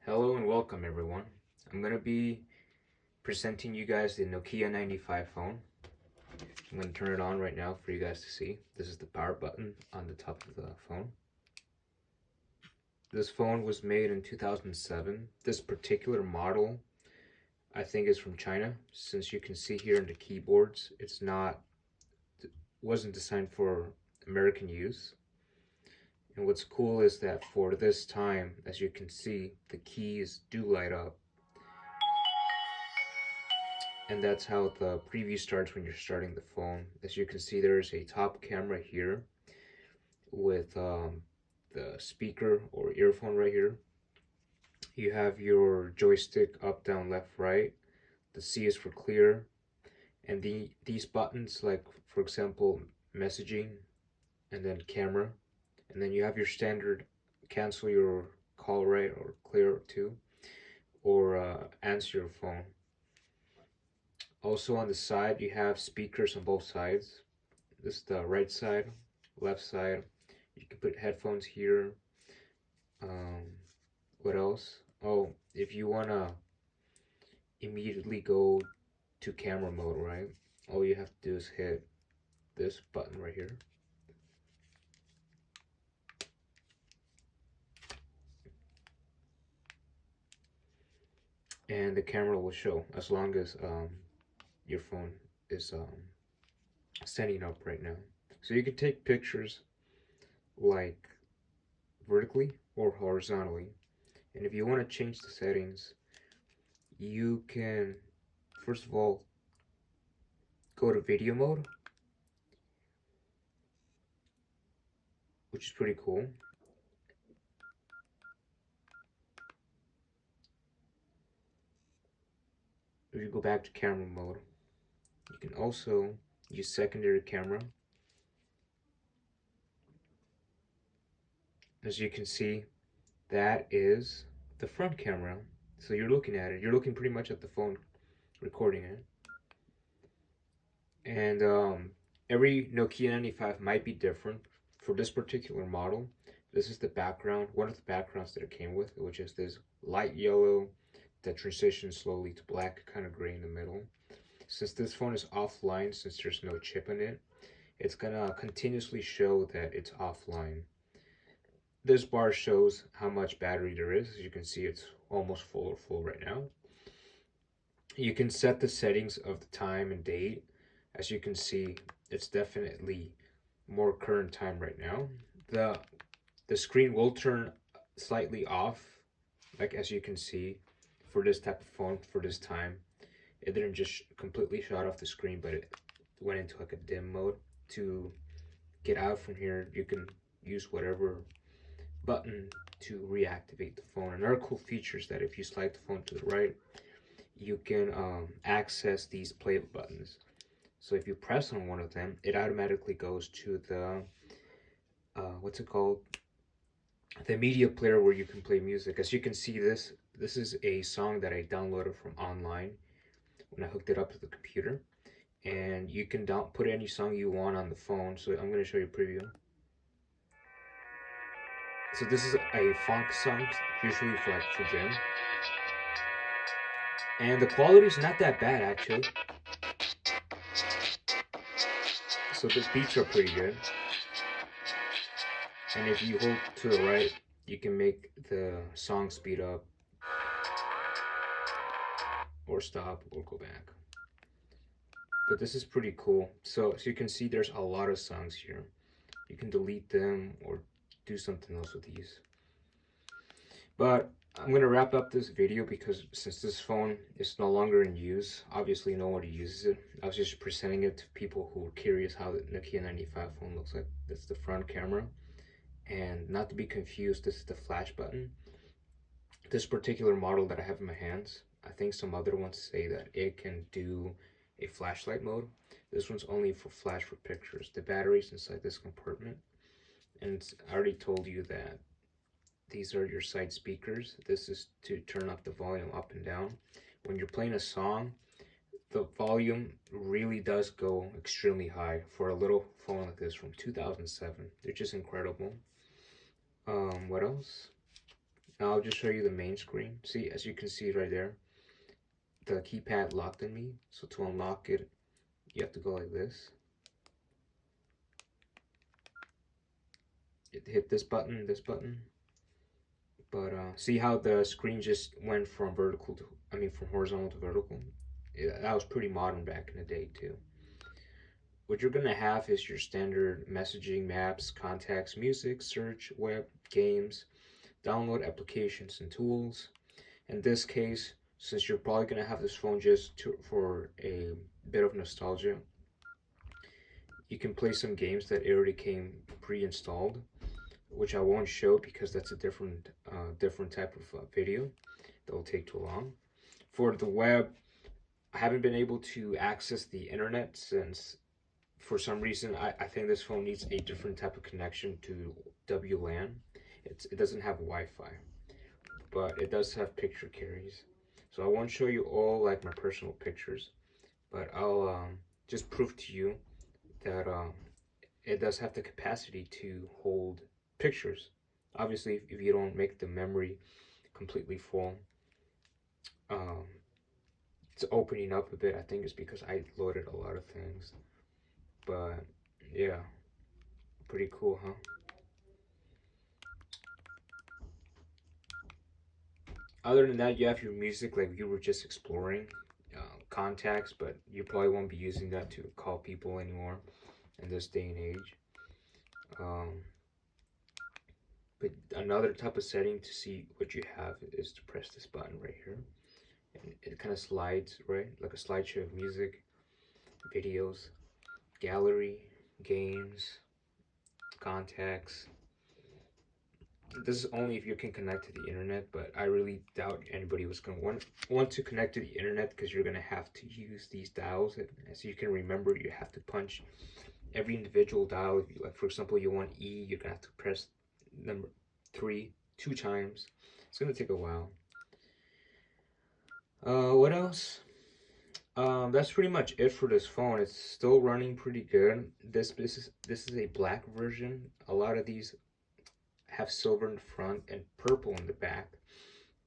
Hello and welcome everyone. I'm going to be presenting you guys the Nokia N95 phone. I'm going to turn it on right now for you guys to see. This is the power button on the top of the phone. This phone was made in 2007. This particular model I think is from China, since you can see here in the keyboards wasn't designed for American use. And what's cool is that for this time, as you can see, the keys do light up. And that's how the preview starts when you're starting the phone. As you can see, there's a top camera here with the speaker or earphone right here. You have your joystick up, down, left, right. The C is for clear. And these buttons, like for example, messaging and then camera. And then you have your standard cancel your call right or clear to, or answer your phone. Also on the side, you have speakers on both sides. This is the right side, left side. You can put headphones here. What else? Oh, if you want to immediately go to camera mode, right? All you have to do is hit this button right here. And the camera will show as long as your phone is standing up right now. So you can take pictures like vertically or horizontally. And if you want to change the settings, you can first of all go to video mode, which is pretty cool. If you go back to camera mode, you can also use secondary camera. As you can see, that is the front camera. So you're looking at it. You're looking pretty much at the phone recording it. And every Nokia N95 might be different. For this particular model, this is the background, one of the backgrounds that it came with, which is this light yellow that transitions slowly to black, kind of gray in the middle. Since this phone is offline, since there's no chip in it, it's gonna continuously show that it's offline. This bar shows how much battery there is. As you can see, it's almost full right now. You can set the settings of the time and date. As you can see, it's definitely more current time right now. The screen will turn slightly off, like as you can see, for this type of phone, for this time. It didn't just completely shut off the screen, but it went into like a dim mode. To get out from here, you can use whatever button to reactivate the phone. Another cool feature is that if you slide the phone to the right, you can access these play buttons. So if you press on one of them, it automatically goes to the what's it called, the media player, where you can play music. As you can see, this is a song that I downloaded from online when I hooked it up to the computer, and you can put any song you want on the phone. So I'm going to show you a preview. So this is a funk song, usually for gym, and the quality is not that bad actually. So the beats are pretty good. And if you hold to the right, you can make the song speed up or stop or go back. But this is pretty cool. So you can see there's a lot of songs here. You can delete them or do something else with these. But I'm gonna wrap up this video because since this phone is no longer in use, obviously nobody uses it. I was just presenting it to people who were curious how the Nokia N95 phone looks like. That's the front camera. And not to be confused, this is the flash button. This particular model that I have in my hands, I think some other ones say that it can do a flashlight mode. This one's only for flash for pictures. The battery's inside this compartment. And I already told you that these are your side speakers. This is to turn up the volume up and down. When you're playing a song, the volume really does go extremely high for a little phone like this from 2007. They're just incredible. What else? Now I'll just show you the main screen. See, as you can see right there, the keypad locked in me. So to unlock it, you have to go like this. Hit this button, But see how the screen just went from from horizontal to vertical? Yeah, that was pretty modern back in the day too. What you're gonna have is your standard messaging, maps, contacts, music, search, web, games, download applications and tools. In this case, since you're probably gonna have this phone for a bit of nostalgia, you can play some games that already came pre-installed, which I won't show because that's a different type of video that will take too long. For the web, I haven't been able to access the internet since, for some reason, I think this phone needs a different type of connection to WLAN. It doesn't have Wi-Fi, but it does have picture carries. So I won't show you all like my personal pictures, but I'll just prove to you that it does have the capacity to hold pictures. Obviously, if you don't make the memory completely full, um, it's opening up a bit. I think it's because I loaded a lot of things. But yeah, pretty cool, huh? Other than that, you have your music, like you were just exploring, contacts, but you probably won't be using that to call people anymore in this day and age. Um, but another type of setting to see what you have is to press this button right here. And it kind of slides, right? Like a slideshow of music, videos, gallery, games, contacts. This is only if you can connect to the internet, but I really doubt anybody was going to want to connect to the internet because you're going to have to use these dials. As you can remember, you have to punch every individual dial. If you, like, for example, you want E, you're going to have to press number 3 2 times. It's going to take a while. What else? That's pretty much it for this phone. It's still running pretty good. This is a black version. A lot of these have silver in the front and purple in the back,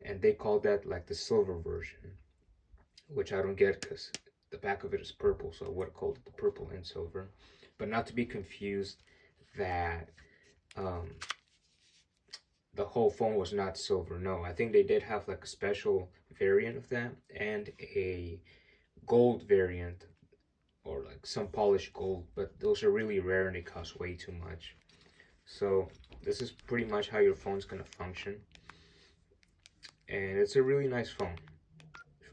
and they call that like the silver version, which I don't get because the back of it is purple, so I would have called it the purple and silver. But not to be confused that the whole phone was not silver. No, I think they did have like a special variant of that and a gold variant, or like some polished gold, but those are really rare and they cost way too much. So this is pretty much how your phone's gonna function, and it's a really nice phone,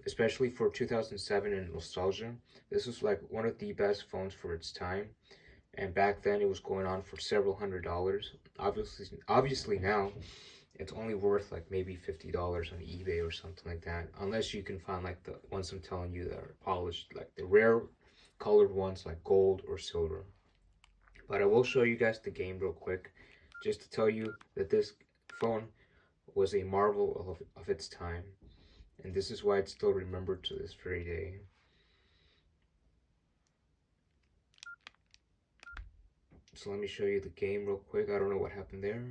especially for 2007 and nostalgia. This was like one of the best phones for its time, and back then it was going on for several $100s. Obviously now it's only worth like maybe $50 on eBay or something like that, unless you can find like the ones I'm telling you that are polished, like the rare colored ones like gold or silver. But I will show you guys the game real quick, just to tell you that this phone was a marvel of its time, and this is why it's still remembered to this very day. So let me show you the game real quick. I don't know what happened there.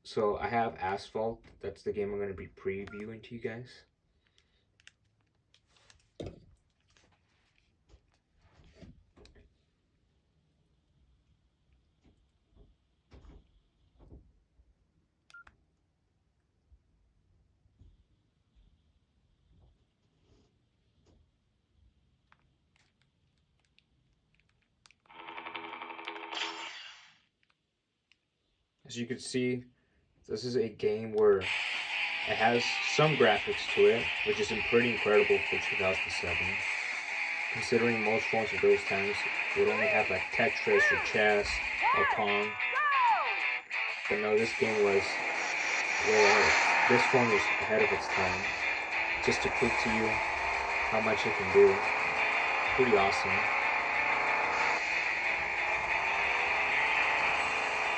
So I have Asphalt. That's the game I'm going to be previewing to you guys. As you can see, this is a game where it has some graphics to it, which is pretty incredible for 2007. Considering most phones of those times would only have like Tetris or chess or Pong. But no, this game was way ahead. This phone was ahead of its time. Just to prove to you how much it can do. Pretty awesome.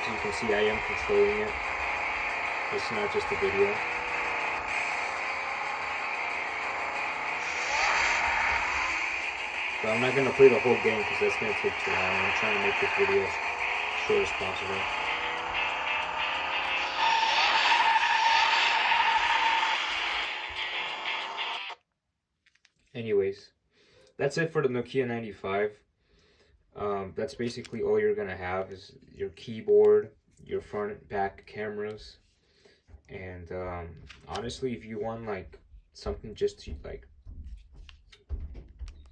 As you can see, I am controlling it. It's not just a video. But I'm not going to play the whole game because that's going to take too long. I'm trying to make this video as short as possible. Anyways, that's it for the Nokia 95. That's basically all you're gonna have is your keyboard, your front and back cameras, and honestly, if you want like something just to like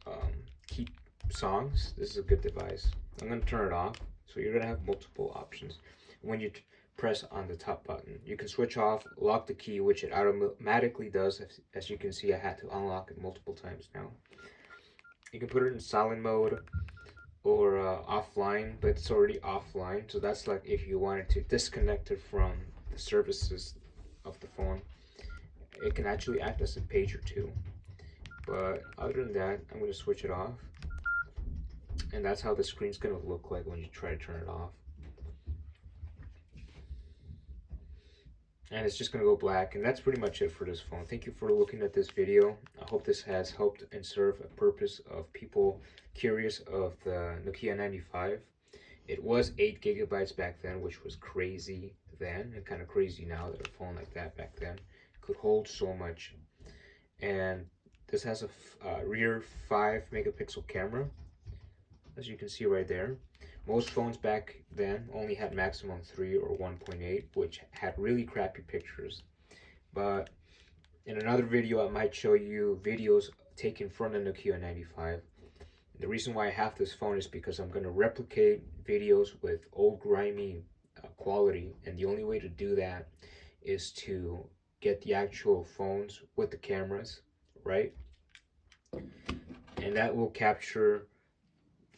um, keep songs, this is a good device. I'm gonna turn it off, so you're gonna have multiple options. When you press on the top button, you can switch off, lock the key, which it automatically does. As you can see, I had to unlock it multiple times now. You can put it in silent mode or offline, but it's already offline. So that's like if you wanted to disconnect it from the services of the phone. It can actually act as a pager too. But other than that, I'm going to switch it off. And that's how the screen's going to look like when you try to turn it off. And it's just going to go black. And that's pretty much it for this phone. Thank you for looking at this video. I hope this has helped and served a purpose of people curious of the Nokia 95. It was 8 gigabytes back then, which was crazy then, and kind of crazy now that a phone like that back then could hold so much. And this has a rear 5 megapixel camera, as you can see right there. Most phones back then only had maximum 3 or 1.8, which had really crappy pictures. But in another video, I might show you videos taken from the Nokia 95. The reason why I have this phone is because I'm going to replicate videos with old grimy quality, and the only way to do that is to get the actual phones with the cameras, right? And that will capture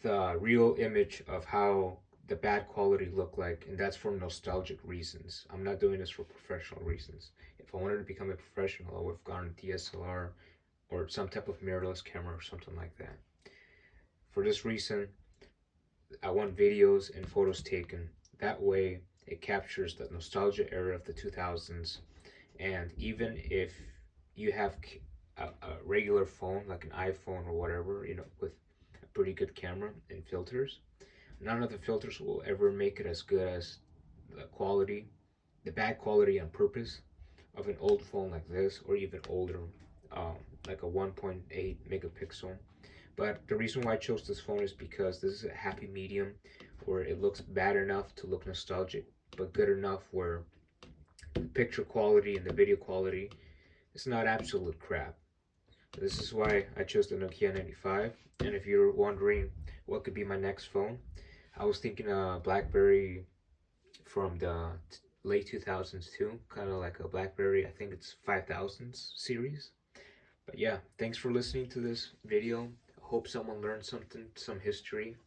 the real image of how the bad quality look like, and that's for nostalgic reasons. I'm not doing this for professional reasons. If I wanted to become a professional, I would have gone DSLR or some type of mirrorless camera or something like that. For this reason, I want videos and photos taken. That way, it captures the nostalgia era of the 2000s. And even if you have a regular phone, like an iPhone or whatever, you know, with a pretty good camera and filters, none of the filters will ever make it as good as the quality, the bad quality on purpose of an old phone like this, or even older, like a 1.8 megapixel. But the reason why I chose this phone is because this is a happy medium where it looks bad enough to look nostalgic, but good enough where the picture quality and the video quality is not absolute crap. This is why I chose the Nokia 95. And if you're wondering what could be my next phone, I was thinking a BlackBerry from the late 2000s too, kind of like a BlackBerry, I think it's 5000s series. But yeah, thanks for listening to this video. Hope someone learned something, some history,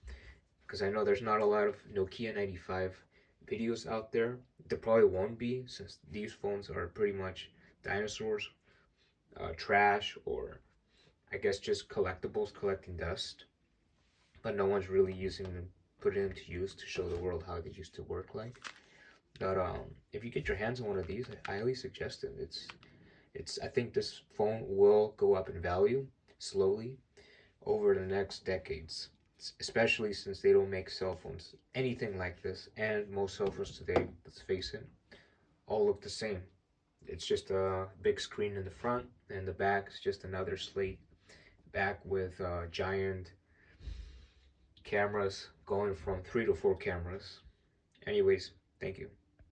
because I know there's not a lot of Nokia 95 videos out there. There probably won't be, since these phones are pretty much dinosaurs, trash, or I guess just collectibles, collecting dust. But no one's really using them, putting them to use to show the world how they used to work like. But if you get your hands on one of these, I highly suggest it. I think this phone will go up in value slowly over the next decades, especially since they don't make cell phones anything like this, and most cell phones today, let's face it, all look the same. It's just a big screen in the front, and the back is just another slate back with giant cameras going from 3 to 4 cameras. Anyways, thank you.